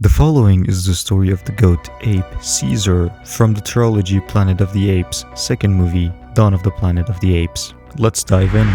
The following is the story of the goat ape Caesar from the trilogy Planet of the Apes, second movie, Dawn of the Planet of the Apes. Let's dive in.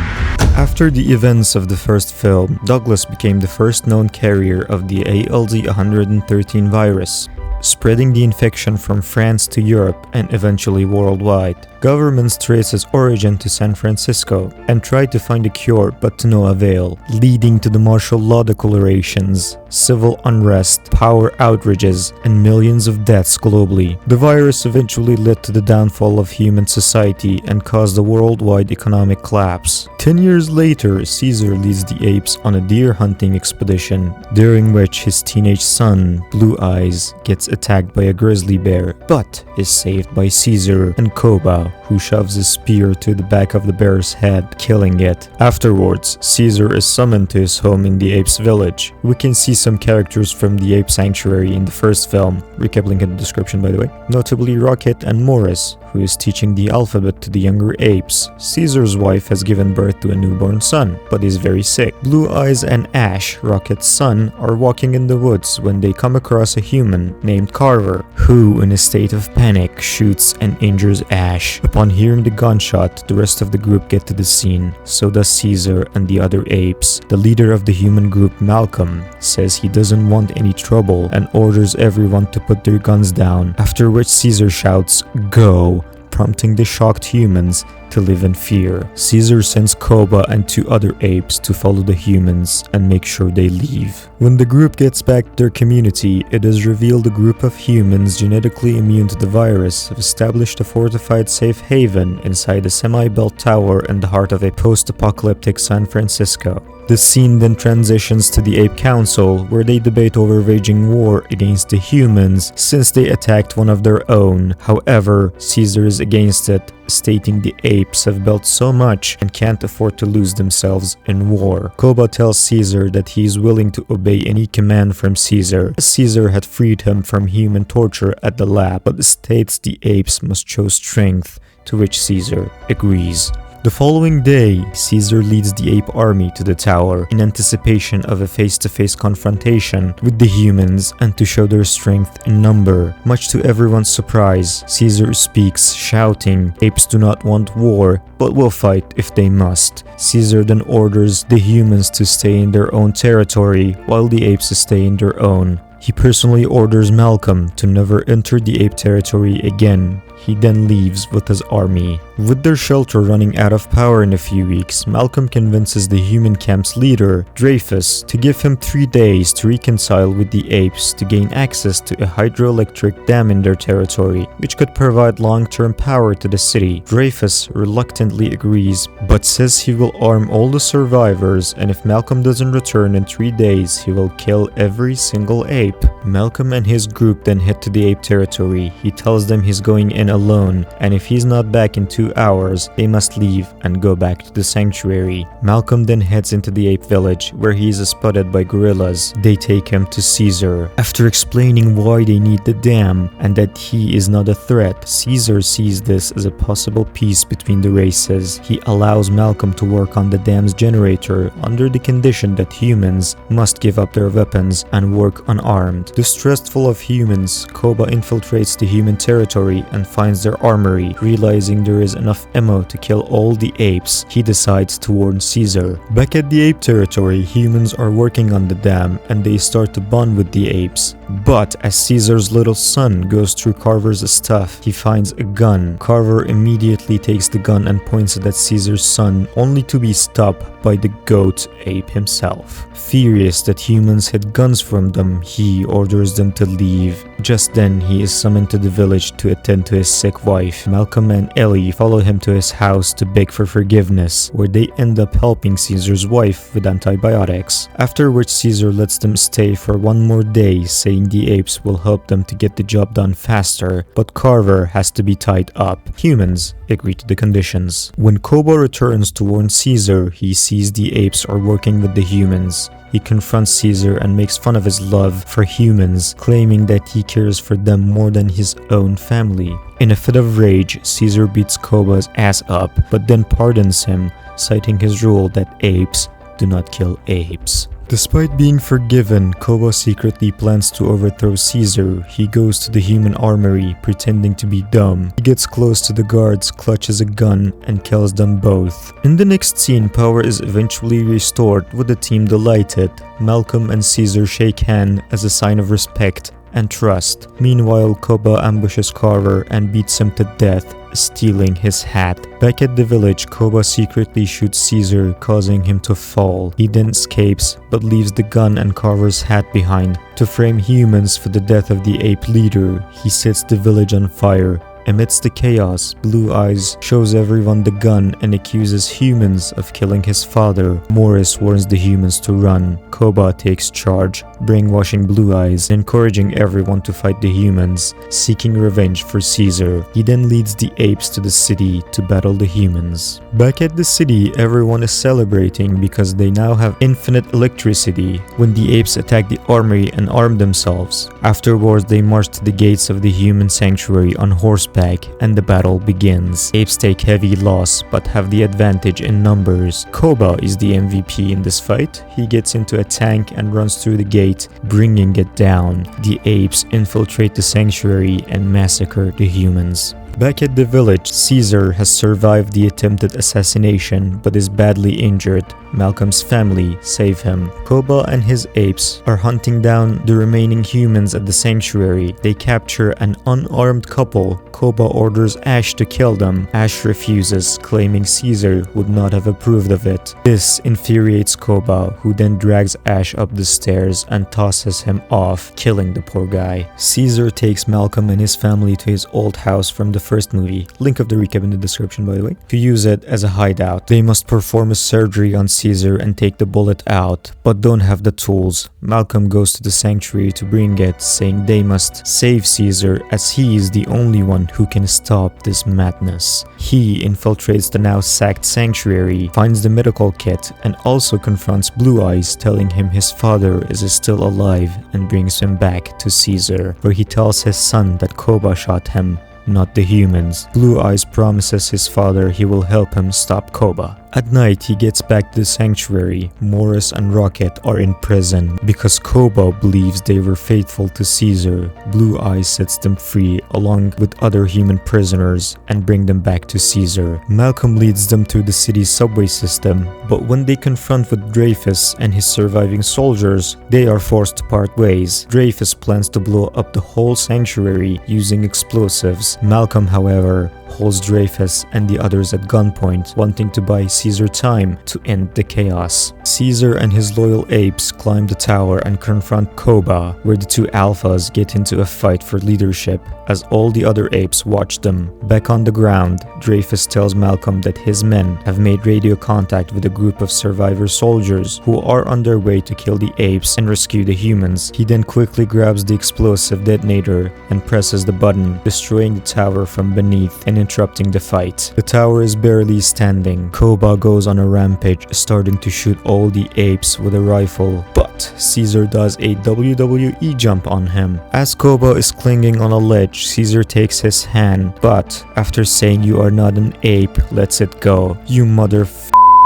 After the events of the first film, Douglas became the first known carrier of the ALZ-113 virus, spreading the infection from France to Europe and eventually worldwide. Governments traced its origin to San Francisco and tried to find a cure, but to no avail, leading to the martial law declarations, civil unrest, power outrages, and millions of deaths globally. The virus eventually led to the downfall of human society and caused a worldwide economic collapse. 10 years later, Caesar leads the apes on a deer hunting expedition, during which his teenage son, Blue Eyes, gets attacked by a grizzly bear, but is saved by Caesar and Koba, who shoves a spear to the back of the bear's head, killing it. Afterwards, Caesar is summoned to his home in the apes' village. We can see some characters from the ape sanctuary in the first film, recap link in the description by the way, notably Rocket and Morris, who is teaching the alphabet to the younger apes. Caesar's wife has given birth to a newborn son, but is very sick. Blue Eyes and Ash, Rocket's son, are walking in the woods when they come across a human named Carver, who, in a state of panic, shoots and injures Ash. Upon hearing the gunshot, the rest of the group get to the scene. So does Caesar and the other apes. The leader of the human group, Malcolm, says he doesn't want any trouble and orders everyone to put their guns down, after which Caesar shouts, "Go!" prompting the shocked humans to live in fear. Caesar sends Koba and two other apes to follow the humans and make sure they leave. When the group gets back to their community, it is revealed a group of humans genetically immune to the virus have established a fortified safe haven inside a semi-built tower in the heart of a post-apocalyptic San Francisco. The scene then transitions to the Ape Council, where they debate over waging war against the humans since they attacked one of their own. However, Caesar is against it, stating the apes have built so much and can't afford to lose themselves in war. Koba tells Caesar that he is willing to obey any command from Caesar, as Caesar had freed him from human torture at the lab, but states the apes must show strength, to which Caesar agrees. The following day, Caesar leads the ape army to the tower in anticipation of a face-to-face confrontation with the humans and to show their strength in number. Much to everyone's surprise, Caesar speaks, shouting, "Apes do not want war, but will fight if they must." Caesar then orders the humans to stay in their own territory while the apes stay in their own. He personally orders Malcolm to never enter the ape territory again. He then leaves with his army. With their shelter running out of power in a few weeks, Malcolm convinces the human camp's leader, Dreyfus, to give him 3 days to reconcile with the apes to gain access to a hydroelectric dam in their territory, which could provide long-term power to the city. Dreyfus reluctantly agrees, but says he will arm all the survivors, and if Malcolm doesn't return in 3 days, he will kill every single ape. Malcolm and his group then head to the ape territory. He tells them he's going in alone, and if he's not back in 2 hours, they must leave and go back to the sanctuary. Malcolm then heads into the ape village, where he is spotted by gorillas. They take him to Caesar. After explaining why they need the dam and that he is not a threat, Caesar sees this as a possible peace between the races. He allows Malcolm to work on the dam's generator under the condition that humans must give up their weapons and work unarmed. Distrustful of humans, Koba infiltrates the human territory and finds their armory. Realizing there is enough ammo to kill all the apes, he decides to warn Caesar. Back at the ape territory, humans are working on the dam and they start to bond with the apes. But as Caesar's little son goes through Carver's stuff, he finds a gun. Carver immediately takes the gun and points it at Caesar's son, only to be stopped by the goat ape himself. Furious that humans hid guns from them, he orders them to leave. Just then, he is summoned to the village to attend to his sick wife. Malcolm and Ellie follow him to his house to beg for forgiveness, where they end up helping Caesar's wife with antibiotics. After which Caesar lets them stay for 1 more day, saying the apes will help them to get the job done faster, but Carver has to be tied up. Humans agree to the conditions. When Koba returns to warn Caesar, he sees the apes are working with the humans. He confronts Caesar and makes fun of his love for humans, claiming that he cares for them more than his own family. In a fit of rage, Caesar beats Koba's ass up, but then pardons him, citing his rule that apes do not kill apes. Despite being forgiven, Koba secretly plans to overthrow Caesar. He goes to the human armory, pretending to be dumb. He gets close to the guards, clutches a gun, and kills them both. In the next scene, power is eventually restored, with the team delighted. Malcolm and Caesar shake hands as a sign of respect and trust. Meanwhile, Koba ambushes Carver and beats him to death, stealing his hat. Back at the village, Koba secretly shoots Caesar, causing him to fall. He then escapes, but leaves the gun and Carver's hat behind. To frame humans for the death of the ape leader, he sets the village on fire. Amidst the chaos, Blue Eyes shows everyone the gun and accuses humans of killing his father. Morris warns the humans to run. Koba takes charge, brainwashing Blue Eyes, encouraging everyone to fight the humans, seeking revenge for Caesar. He then leads the apes to the city to battle the humans. Back at the city, everyone is celebrating because they now have infinite electricity when the apes attack the armory and arm themselves. Afterwards, they march to the gates of the human sanctuary on horseback, and the battle begins. Apes take heavy loss but have the advantage in numbers. Koba is the MVP in this fight. He gets into a tank and runs through the gate, bringing it down. The apes infiltrate the sanctuary and massacre the humans. Back at the village, Caesar has survived the attempted assassination but is badly injured. Malcolm's family save him. Koba and his apes are hunting down the remaining humans at the sanctuary. They capture an unarmed couple. Koba orders Ash to kill them. Ash refuses, claiming Caesar would not have approved of it. This infuriates Koba, who then drags Ash up the stairs and tosses him off, killing the poor guy. Caesar takes Malcolm and his family to his old house from the first movie, link of the recap in the description by the way, to use it as a hideout. They must perform a surgery on Caesar and take the bullet out, but don't have the tools. Malcolm goes to the sanctuary to bring it, saying they must save Caesar as he is the only one who can stop this madness. He infiltrates the now sacked sanctuary, finds the medical kit, and also confronts Blue Eyes, telling him his father is still alive, and brings him back to Caesar, where he tells his son that Koba shot him, not the humans. Blue Eyes promises his father he will help him stop Koba. At night, he gets back to the sanctuary. Morris and Rocket are in prison because Koba believes they were faithful to Caesar. Blue Eyes sets them free along with other human prisoners and bring them back to Caesar. Malcolm leads them to the city's subway system, but when they confront with Dreyfus and his surviving soldiers, they are forced to part ways. Dreyfus plans to blow up the whole sanctuary using explosives. Malcolm, however, holds Dreyfus and the others at gunpoint, wanting to buy Caesar time to end the chaos. Caesar and his loyal apes climb the tower and confront Koba, where the two alphas get into a fight for leadership as all the other apes watch them. Back on the ground, Dreyfus tells Malcolm that his men have made radio contact with a group of survivor soldiers who are on their way to kill the apes and rescue the humans. He then quickly grabs the explosive detonator and presses the button, destroying the tower from beneath and interrupting the fight. The tower is barely standing. Koba goes on a rampage, starting to shoot all the apes with a rifle, but Caesar does a WWE jump on him. As Koba is clinging on a ledge, Caesar takes his hand, but after saying "You are not an ape," lets it go. "You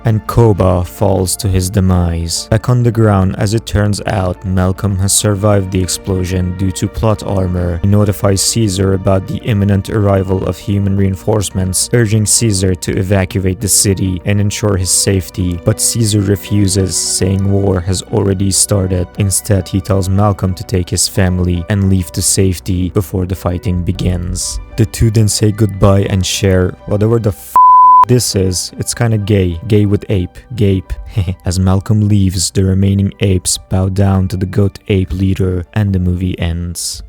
and Koba falls to his demise. Back on the ground, as it turns out, Malcolm has survived the explosion due to plot armor. He notifies Caesar about the imminent arrival of human reinforcements, urging Caesar to evacuate the city and ensure his safety, but Caesar refuses, saying war has already started. Instead, he tells Malcolm to take his family and leave to safety before the fighting begins. The two then say goodbye and share whatever the this is. It's kinda gay with ape, gape. As Malcolm leaves, the remaining apes bow down to the goat ape leader and the movie ends.